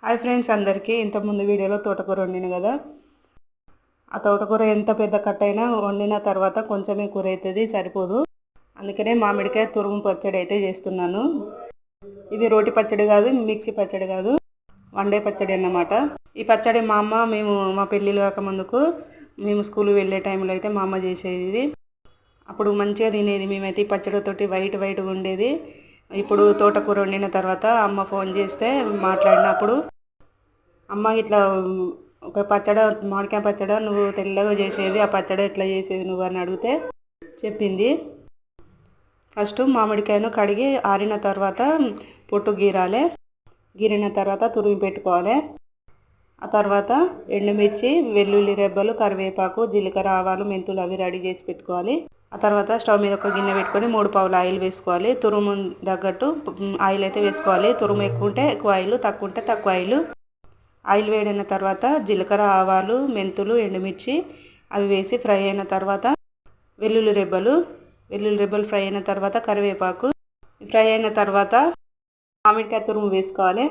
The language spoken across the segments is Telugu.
హాయ్ ఫ్రెండ్స్, అందరికీ ఇంతకుముందు వీడియోలో తోటకూర వండిన కదా. ఆ తోటకూర ఎంత పెద్ద కట్ అయినా వండిన తర్వాత కొంచెమే కూర అవుతుంది, సరిపోదు. అందుకనే మామిడికాయ తురుము పచ్చడి అయితే చేస్తున్నాను. ఇది రోటి పచ్చడి కాదు, మిక్సీ పచ్చడి కాదు, వండే పచ్చడి అన్నమాట. ఈ పచ్చడి మా పెళ్ళిళ్ళు కాకముందుకు మేము స్కూల్ వెళ్ళే టైంలో అయితే మా అమ్మ చేసేది. అప్పుడు మంచిగా తినేది మేమైతే. ఈ పచ్చడితోటి వైట్గా ఉండేది. ఇప్పుడు తోటకూర వండిన తర్వాత అమ్మ ఫోన్ చేస్తే మాట్లాడినప్పుడు, అమ్మ ఇట్లా ఒక మామిడికాయ పచ్చడి నువ్వు తెల్లగా చేసేది, ఆ పచ్చడి ఎట్లా చేసేది నువ్వు అని అడిగితే చెప్పింది. ఫస్ట్ మామిడికాయను కడిగి ఆరిన తర్వాత పొట్టు గీరిన తర్వాత తురిమి పెట్టుకోవాలి. ఆ తర్వాత ఎండుమిర్చి, వెల్లుల్లి రెబ్బలు, కరివేపాకు, జీలకర్ర, ఆవాలు, మెంతులు అవి రెడీ చేసి పెట్టుకోవాలి. ఆ తర్వాత స్టవ్ మీద ఒక గిన్నె పెట్టుకొని 3 పావులు ఆయిల్ వేసుకోవాలి. తురుము తగ్గట్టు ఆయిల్ అయితే వేసుకోవాలి. తురుము ఎక్కువ ఉంటే ఎక్కువ ఆయిల్, తక్కువ ఉంటే తక్కువ ఆయిల్. ఆయిల్ వేడిన తర్వాత జీలకర్ర, ఆవాలు, మెంతులు, ఎండుమిర్చి అవి వేసి ఫ్రై అయిన తర్వాత వెల్లుల్లి రెబ్బలు ఫ్రై అయిన తర్వాత కరివేపాకు ఫ్రై అయిన తర్వాత మామిడికాయ తురుము వేసుకోవాలి.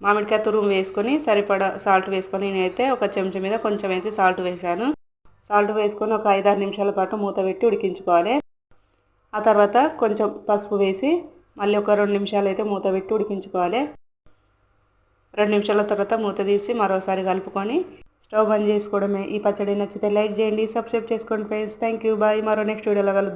మామిడికాయ తురుము వేసుకొని సరిపడా సాల్ట్ వేసుకొని, నేనైతే ఒక చెంచా మీద కొంచెం అయితే సాల్ట్ వేసాను. సాల్ట్ వేసుకొని ఒక 5-6 నిమిషాల పాటు మూత పెట్టి ఉడికించుకోవాలి. ఆ తర్వాత కొంచెం పసుపు వేసి మళ్ళీ ఒక 2 నిమిషాలు అయితే మూత పెట్టి ఉడికించుకోవాలి. 2 నిమిషాల తర్వాత మూత తీసి మరోసారి కలుపుకొని స్టవ్ బంద్ చేసుకోవడమే. ఈ పచ్చడి నచ్చితే లైక్ చేయండి, సబ్స్క్రైబ్ చేసుకోండి ఫ్రెండ్స్. Thank you, bye. మరో నెక్స్ట్ వీడియోలో కలుద్దాం.